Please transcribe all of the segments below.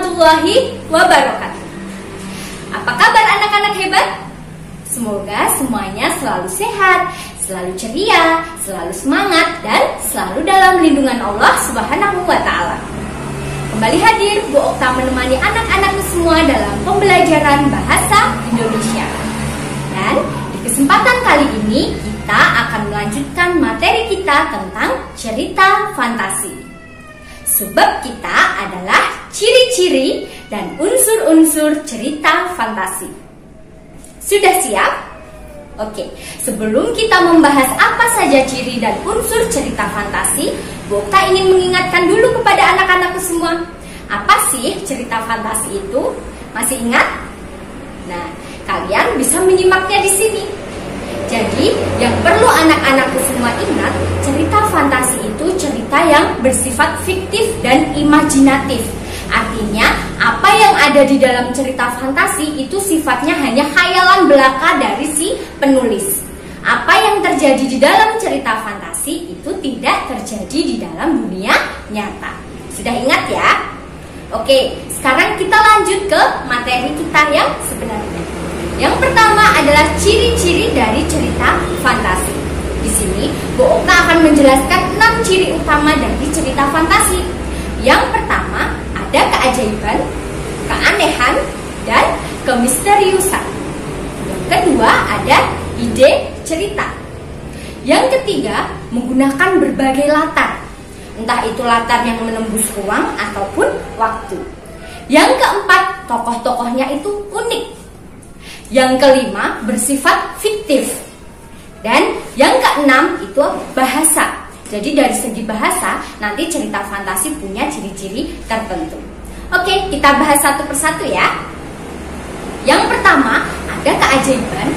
warahmatullahi wabarakatuh. Apa kabar anak-anak hebat? Semoga semuanya selalu sehat, selalu ceria, selalu semangat, dan selalu dalam lindungan Allah Subhanahu wa Ta'ala. Kembali hadir Bu Okta menemani anak-anakku semua dalam pembelajaran bahasa Indonesia. Dan di kesempatan kali ini kita akan melanjutkan materi kita tentang cerita fantasi. Sebab kita adalah ciri-ciri dan unsur-unsur cerita fantasi. Sudah siap? Oke, sebelum kita membahas apa saja ciri dan unsur cerita fantasi, Bu Okta ingin mengingatkan dulu kepada anak-anakku semua. Apa sih cerita fantasi itu? Masih ingat? Nah, kalian bisa menyimaknya di sini. Jadi, yang perlu anak-anakku semua ingat, cerita fantasi itu cerita yang bersifat fiktif dan imajinatif. Artinya, apa yang ada di dalam cerita fantasi itu sifatnya hanya khayalan belaka dari si penulis. Apa yang terjadi di dalam cerita fantasi itu tidak terjadi di dalam dunia nyata. Sudah ingat ya? Oke, sekarang kita lanjut ke materi kita yang sebenarnya. Yang pertama adalah ciri-ciri dari cerita fantasi. Di sini, Bu Okta akan menjelaskan 6 ciri utama dari cerita fantasi. Yang pertama, ada keajaiban, keanehan, dan kemisteriusan. Yang kedua, ada ide cerita. Yang ketiga, menggunakan berbagai latar. Entah itu latar yang menembus ruang ataupun waktu. Yang keempat, tokoh-tokohnya itu unik. Yang kelima, bersifat fiktif. Dan yang keenam, itu bahasa. Jadi dari segi bahasa, nanti cerita fantasi punya ciri-ciri tertentu. Oke, kita bahas satu persatu ya. Yang pertama, ada keajaiban,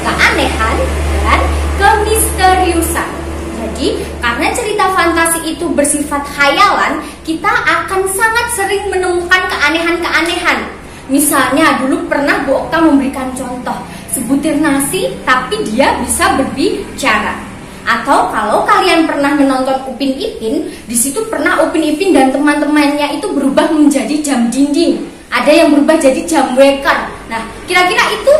keanehan, dan kemisteriusan. Jadi, karena cerita fantasi itu bersifat khayalan, kita akan sangat sering menemukan keanehan-keanehan. Misalnya, dulu pernah Bu Okta memberikan contoh, sebutir nasi tapi dia bisa berbicara. Atau kalau kalian pernah menonton Upin Ipin, di situ pernah Upin Ipin dan teman-temannya itu berubah menjadi jam dinding. Ada yang berubah jadi jam waker. Nah, kira-kira itu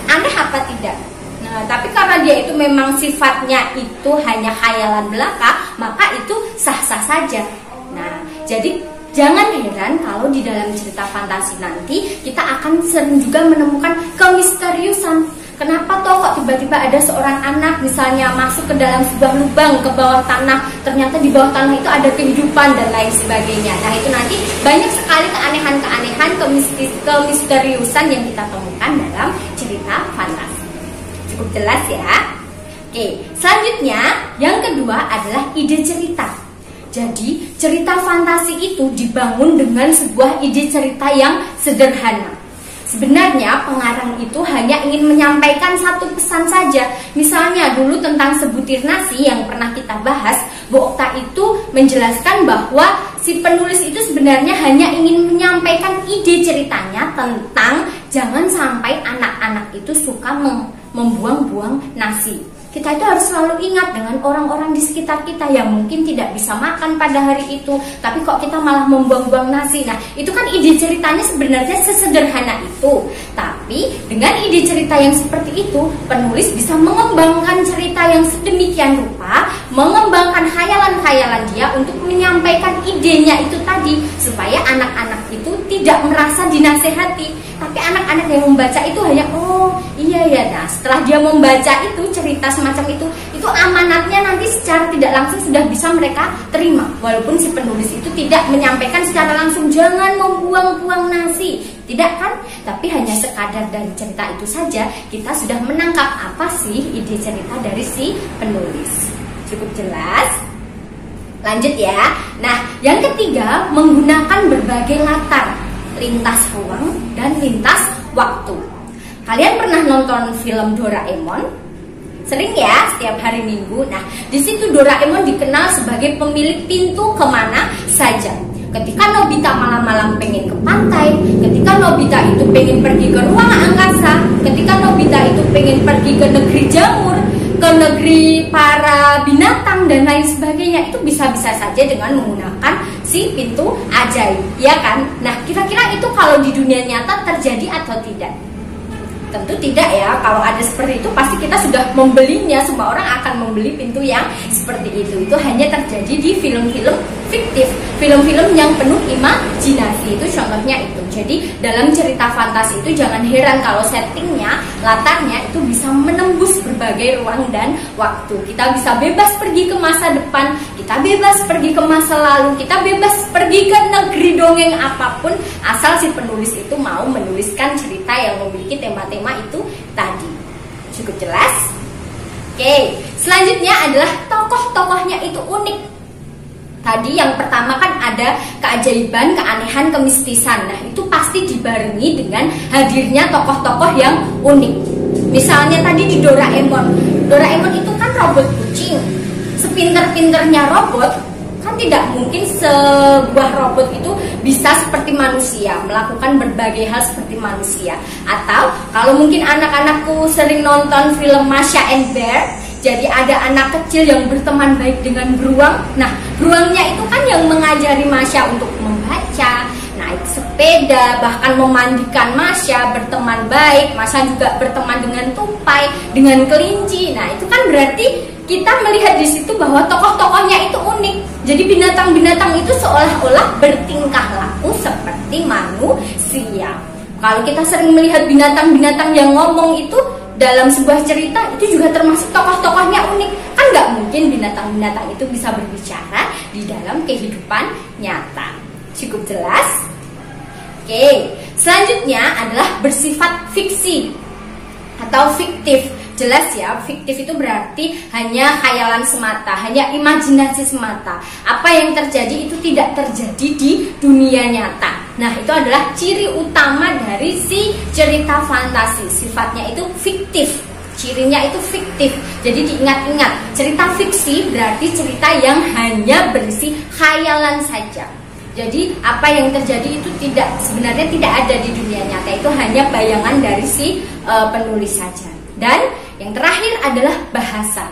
aneh apa tidak? Nah, tapi karena dia itu memang sifatnya itu hanya khayalan belaka, maka itu sah-sah saja. Nah, jadi jangan heran kalau di dalam cerita fantasi nanti kita akan sering juga menemukan kemisteriusan. Kenapa toh kok tiba-tiba ada seorang anak misalnya masuk ke dalam sebuah lubang ke bawah tanah, ternyata di bawah tanah itu ada kehidupan dan lain sebagainya. Nah, itu nanti banyak sekali keanehan-keanehan, kemisteriusan yang kita temukan dalam cerita fantasi. Cukup jelas ya? Oke, selanjutnya yang kedua adalah ide cerita. Jadi, cerita fantasi itu dibangun dengan sebuah ide cerita yang sederhana. Sebenarnya pengarang itu hanya ingin menyampaikan satu pesan saja. Misalnya dulu tentang sebutir nasi yang pernah kita bahas, Bu Okta itu menjelaskan bahwa si penulis itu sebenarnya hanya ingin menyampaikan ide ceritanya tentang jangan sampai anak-anak itu suka membuang-buang nasi. Kita itu harus selalu ingat dengan orang-orang di sekitar kita yang mungkin tidak bisa makan pada hari itu, tapi kok kita malah membuang-buang nasi. Nah, itu kan ide ceritanya sebenarnya sesederhana itu. Tapi dengan ide cerita yang seperti itu, penulis bisa mengembangkan cerita yang sedemikian rupa, mengembangkan khayalan-khayalan dia untuk menyampaikan idenya itu tadi, supaya anak-anak itu tidak merasa dinasehati. Tapi anak-anak yang membaca itu hanya, oh iya ya, nah setelah dia membaca itu cerita semacam itu amanatnya nanti secara tidak langsung sudah bisa mereka terima. Walaupun si penulis itu tidak menyampaikan secara langsung jangan membuang-buang nasi, tidak kan? Tapi hanya sekadar dari cerita itu saja kita sudah menangkap apa sih ide cerita dari si penulis. Cukup jelas? Lanjut ya. Nah, yang ketiga, menggunakan berbagai latar, lintas ruang dan lintas waktu. Kalian pernah nonton film Doraemon? Sering ya, setiap hari Minggu. Nah, di situ Doraemon dikenal sebagai pemilik pintu kemana saja. Ketika Nobita malam-malam pengen ke pantai, ketika Nobita itu pengen pergi ke ruang angkasa, ketika Nobita itu pengen pergi ke negeri jamur, ke negeri para binatang dan lain sebagainya, itu bisa-bisa saja dengan menggunakan si pintu ajaib, ya kan? Nah, kira-kira itu kalau di dunia nyata terjadi atau tidak? Tentu tidak ya. Kalau ada seperti itu pasti kita sudah membelinya. Semua orang akan membeli pintu yang seperti itu. Itu hanya terjadi di film-film fiktif, film-film yang penuh imajinasi. Itu contohnya itu. Jadi dalam cerita fantasi itu jangan heran kalau settingnya, latarnya itu bisa menembus berbagai ruang dan waktu. Kita bisa bebas pergi ke masa depan, kita bebas pergi ke masa lalu, kita bebas pergi ke negeri dongeng apapun, asal si penulis itu mau menuliskan cerita yang memiliki tema-tema itu tadi. Cukup jelas? Oke, selanjutnya adalah tokoh-tokohnya itu unik. Tadi yang pertama kan ada keajaiban, keanehan, kemistisan. Nah, itu pasti dibarengi dengan hadirnya tokoh-tokoh yang unik. Misalnya tadi di Doraemon. Doraemon itu kan robot kucing. Sepinter-pinternya robot, kan tidak mungkin sebuah robot itu bisa seperti manusia, melakukan berbagai hal seperti manusia. Atau kalau mungkin anak-anakku sering nonton film Masha and Bear, jadi ada anak kecil yang berteman baik dengan beruang. Nah, beruangnya itu kan yang mengajari Masha untuk membaca, naik sepeda, bahkan memandikan Masha, berteman baik. Masha juga berteman dengan tupai, dengan kelinci. Nah, itu kan berarti kita melihat di situ bahwa tokoh-tokohnya itu unik. Jadi binatang-binatang itu seolah-olah bertingkah laku seperti manusia. Kalau kita sering melihat binatang-binatang yang ngomong itu dalam sebuah cerita, itu juga termasuk tokoh-tokohnya unik. Kan nggak mungkin binatang-binatang itu bisa berbicara di dalam kehidupan nyata. Cukup jelas? Oke, selanjutnya adalah bersifat fiksi atau fiktif. Jelas ya, fiktif itu berarti hanya khayalan semata, hanya imajinasi semata. Apa yang terjadi itu tidak terjadi di dunia nyata. Nah, itu adalah ciri utama dari si cerita fantasi. Sifatnya itu fiktif, cirinya itu fiktif. Jadi diingat-ingat, cerita fiksi berarti cerita yang hanya berisi khayalan saja. Jadi apa yang terjadi itu sebenarnya tidak ada di dunia nyata. Itu hanya bayangan dari si penulis saja. Dan yang terakhir adalah bahasa.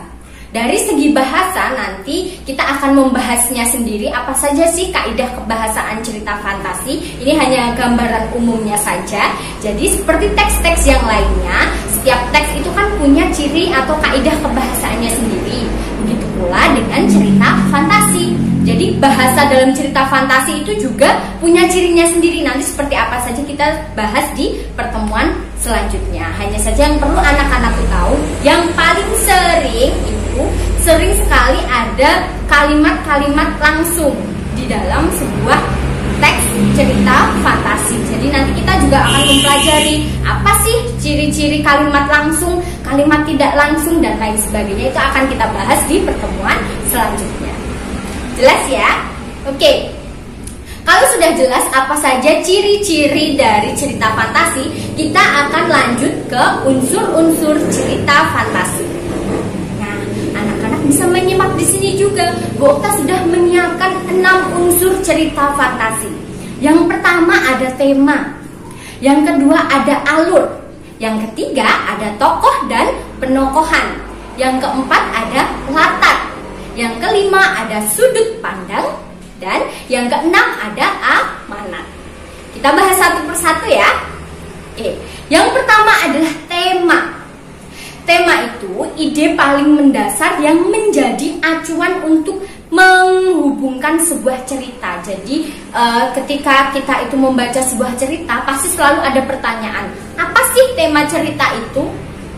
Dari segi bahasa nanti kita akan membahasnya sendiri apa saja sih kaidah kebahasaan cerita fantasi. Ini hanya gambaran umumnya saja. Jadi seperti teks-teks yang lainnya, setiap teks itu kan punya ciri atau kaidah kebahasaannya sendiri. Begitu pula dengan cerita fantasi. Jadi bahasa dalam cerita fantasi itu juga punya cirinya sendiri. Nanti seperti apa saja kita bahas di pertemuan selanjutnya. Hanya saja yang perlu anak-anak tahu, yang paling sering sekali ada kalimat-kalimat langsung di dalam sebuah teks cerita fantasi. Jadi nanti kita juga akan mempelajari apa sih ciri-ciri kalimat langsung, kalimat tidak langsung, dan lain sebagainya. Itu akan kita bahas di pertemuan selanjutnya. Jelas ya? Oke. Kalau sudah jelas apa saja ciri-ciri dari cerita fantasi, kita akan lanjut ke unsur-unsur cerita fantasi. Nah, anak-anak bisa menyimak di sini juga. Bu Okta sudah menyiapkan 6 unsur cerita fantasi. Yang pertama ada tema. Yang kedua ada alur. Yang ketiga ada tokoh dan penokohan. Yang keempat ada latar. Yang kelima ada sudut pandang. Dan yang keenam ada amanat. Kita bahas satu persatu ya. Oke. Yang pertama adalah tema. Tema itu ide paling mendasar yang menjadi acuan untuk menghubungkan sebuah cerita. Jadi ketika kita itu membaca sebuah cerita, pasti selalu ada pertanyaan. Apa sih tema cerita itu?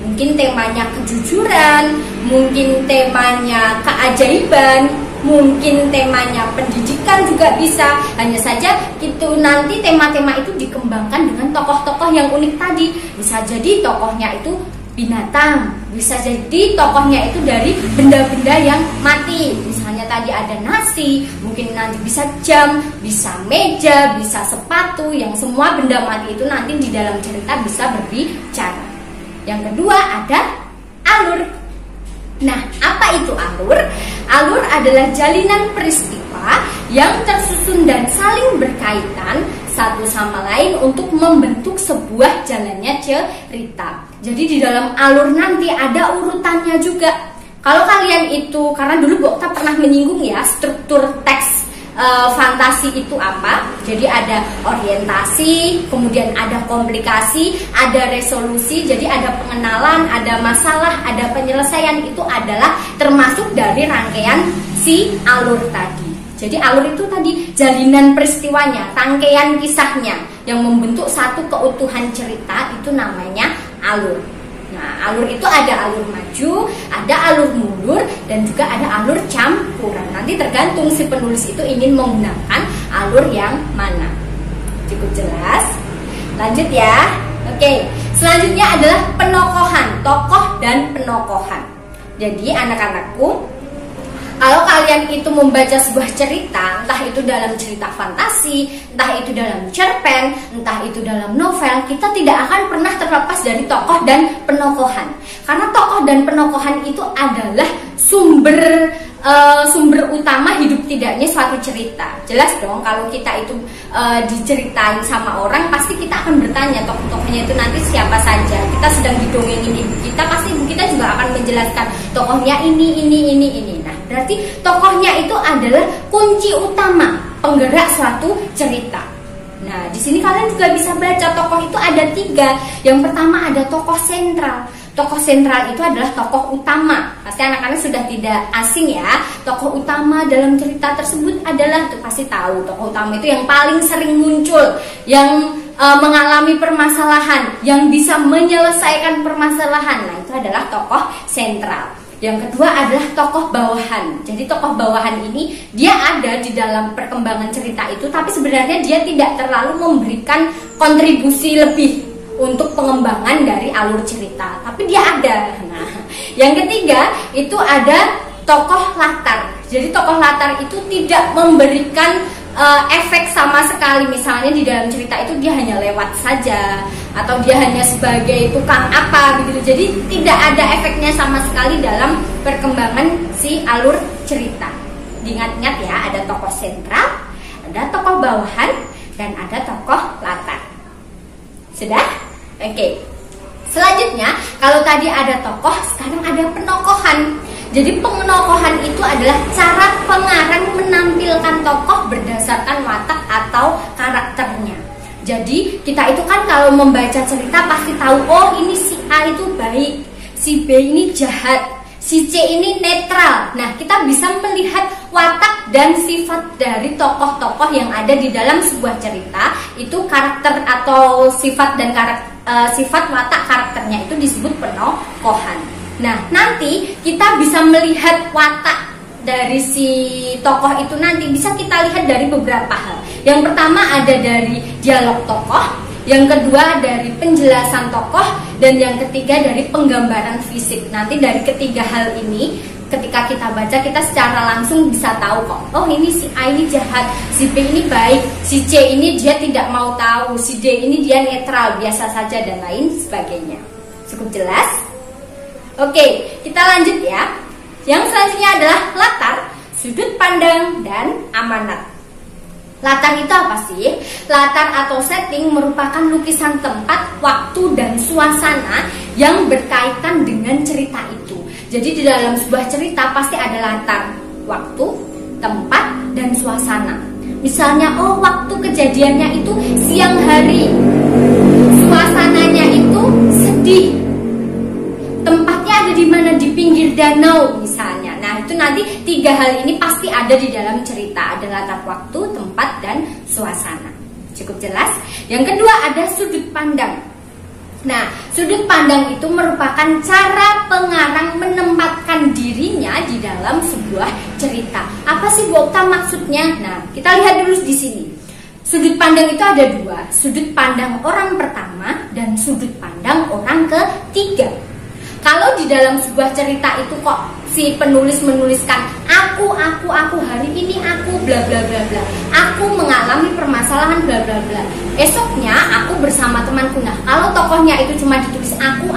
Mungkin temanya kejujuran, mungkin temanya keajaiban, mungkin temanya pendidikan juga bisa. Hanya saja itu nanti tema-tema itu dikembangkan dengan tokoh-tokoh yang unik tadi. Bisa jadi tokohnya itu binatang, bisa jadi tokohnya itu dari benda-benda yang mati. Misalnya tadi ada nasi, mungkin nanti bisa jam, bisa meja, bisa sepatu. Yang semua benda mati itu nanti di dalam cerita bisa berbicara. Yang kedua ada alur. Nah, apa itu alur? Alur adalah jalinan peristiwa yang tersusun dan saling berkaitan satu sama lain untuk membentuk sebuah jalannya cerita. Jadi di dalam alur nanti ada urutannya juga. Kalau kalian itu, karena dulu Bu Okta pernah menyinggung ya struktur teks fantasi itu apa. Jadi ada orientasi, kemudian ada komplikasi, ada resolusi. Jadi ada pengenalan, ada masalah, ada penyelesaian. Itu adalah termasuk dari rangkaian si alur tadi. Jadi alur itu tadi jalinan peristiwanya, rangkaian kisahnya yang membentuk satu keutuhan cerita, itu namanya alur. Nah, alur itu ada alur maju, ada alur mundur, dan juga ada alur campuran. Nanti tergantung si penulis itu ingin menggunakan alur yang mana. Cukup jelas? Lanjut ya. Oke, selanjutnya adalah penokohan, tokoh dan penokohan. Jadi anak-anakku, kalau kalian itu membaca sebuah cerita, entah itu dalam cerita fantasi, entah itu dalam cerpen, entah itu dalam novel, kita tidak akan pernah terlepas dari tokoh dan penokohan. Karena tokoh dan penokohan itu adalah sumber utama hidup tidaknya suatu cerita. Jelas dong, kalau kita itu diceritain sama orang, pasti kita akan bertanya tokoh-tokohnya itu nanti siapa saja. Kita sedang didongengin ibu kita, pasti ibu kita juga akan menjelaskan tokohnya ini. Nah, berarti tokohnya itu adalah kunci utama penggerak suatu cerita. Nah, di sini kalian juga bisa baca tokoh itu ada 3. Yang pertama ada tokoh sentral. Tokoh sentral itu adalah tokoh utama. Pasti anak-anak sudah tidak asing ya. Tokoh utama dalam cerita tersebut adalah, pasti tahu, tokoh utama itu yang paling sering muncul, yang mengalami permasalahan, yang bisa menyelesaikan permasalahan. Nah, itu adalah tokoh sentral. Yang kedua adalah tokoh bawahan. Jadi tokoh bawahan ini dia ada di dalam perkembangan cerita itu, tapi sebenarnya dia tidak terlalu memberikan kontribusi lebih untuk pengembangan dari alur cerita, tapi dia ada. Nah, yang ketiga itu ada tokoh latar. Jadi tokoh latar itu tidak memberikan efek sama sekali. Misalnya di dalam cerita itu dia hanya lewat saja, atau dia hanya sebagai tukang apa begitu. Jadi tidak ada efeknya sama sekali dalam perkembangan si alur cerita. Diingat-ingat ya, ada tokoh sentral, ada tokoh bawahan, dan ada tokoh latar. Sudah? Oke. Selanjutnya, kalau tadi ada tokoh, sekarang ada penokohan. Jadi penokohan itu adalah cara pengarang menampilkan tokoh berdasarkan watak atau karakternya. Jadi kita itu kan kalau membaca cerita pasti tahu, oh ini si A itu baik, si B ini jahat, si C ini netral. Nah, kita bisa melihat watak dan sifat dari tokoh-tokoh yang ada di dalam sebuah cerita. Itu karakter atau sifat dan sifat watak karakternya itu disebut penokohan. Nah, nanti kita bisa melihat watak dari si tokoh itu, nanti bisa kita lihat dari beberapa hal. Yang pertama ada dari dialog tokoh, yang kedua dari penjelasan tokoh, dan yang ketiga dari penggambaran fisik. Nanti dari ketiga hal ini, ketika kita baca, kita secara langsung bisa tahu kok, oh ini si A ini jahat, si B ini baik, si C ini dia tidak mau tahu, si D ini dia netral, biasa saja, dan lain sebagainya. Cukup jelas? Oke, kita lanjut ya. Yang selanjutnya adalah latar, sudut pandang, dan amanat. Latar itu apa sih? Latar atau setting merupakan lukisan tempat, waktu, dan suasana yang berkaitan dengan cerita itu. Jadi di dalam sebuah cerita pasti ada latar, waktu, tempat, dan suasana. Misalnya, oh waktu kejadiannya itu siang hari, suasananya itu sedih, tempatnya ada di mana, di pinggir danau misalnya. Nah, itu nanti tiga hal ini pasti ada di dalam cerita. Ada latar waktu, tempat, dan suasana. Cukup jelas? Yang kedua ada sudut pandang. Nah, sudut pandang itu merupakan cara pengarang menempatkan dirinya di dalam sebuah cerita. Apa sih Bu Okta maksudnya? Nah, kita lihat dulu di sini. Sudut pandang itu ada dua. Sudut pandang orang pertama dan sudut pandang orang ketiga. Kalau di dalam sebuah cerita itu kok si penulis menuliskan aku hari ini aku bla bla bla bla, aku mengalami permasalahan bla bla bla, esoknya aku bersama temanku. Nah, kalau tokohnya itu cuma ditulis aku,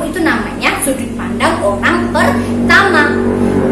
itu namanya sudut pandang orang pertama.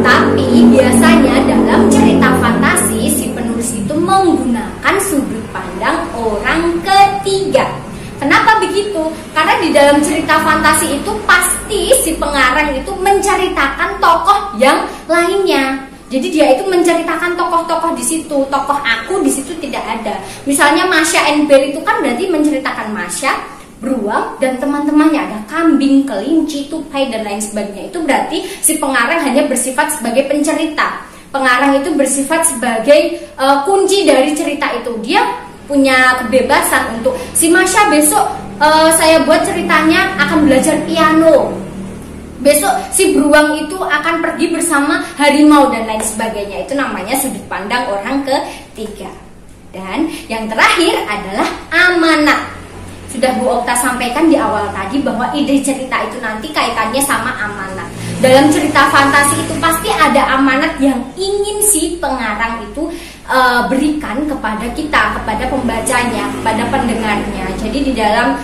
Tapi biasanya dalam cerita fantasi si penulis itu menggunakan sudut pandang orang ketiga. Kenapa begitu? Karena di dalam cerita fantasi itu pasti si pengarang itu menceritakan tokoh yang lainnya. Jadi dia itu menceritakan tokoh-tokoh di situ, tokoh aku di situ tidak ada. Misalnya Masha and Bear itu kan berarti menceritakan Masha, beruang dan teman-temannya, ada kambing, kelinci, tupai dan lain sebagainya. Itu berarti si pengarang hanya bersifat sebagai pencerita. Pengarang itu bersifat sebagai kunci dari cerita itu. Dia punya kebebasan untuk si Masha besok saya buat ceritanya akan belajar piano. Besok si beruang itu akan pergi bersama harimau dan lain sebagainya. Itu namanya sudut pandang orang ketiga. Dan yang terakhir adalah amanat. Sudah Bu Okta sampaikan di awal tadi bahwa ide cerita itu nanti kaitannya sama amanat. Dalam cerita fantasi itu pasti ada amanat yang ingin si pengarang itu berikan kepada kita, kepada pembacanya, kepada pendengarnya. Jadi di dalam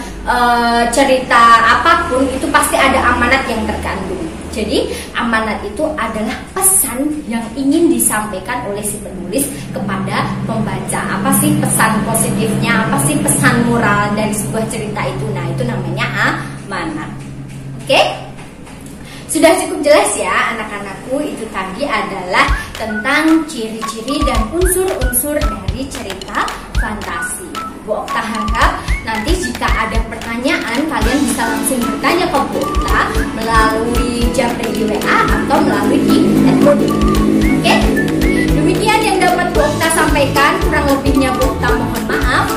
cerita apapun itu pasti ada amanat yang terkandung. Jadi amanat itu adalah pesan yang ingin disampaikan oleh si penulis kepada pembaca. Apa sih pesan positifnya, apa sih pesan moral dari sebuah cerita itu? Nah, itu namanya amanat. Oke? Sudah cukup jelas ya anak-anakku, itu tadi adalah tentang ciri-ciri dan unsur-unsur dari cerita fantasi. Bu Okta harap nanti jika ada pertanyaan kalian bisa langsung bertanya ke Bu Okta melalui Japri WA atau melalui di handphone. Oke? Demikian yang dapat Bu Okta sampaikan, kurang lebihnya Bu Okta mohon maaf.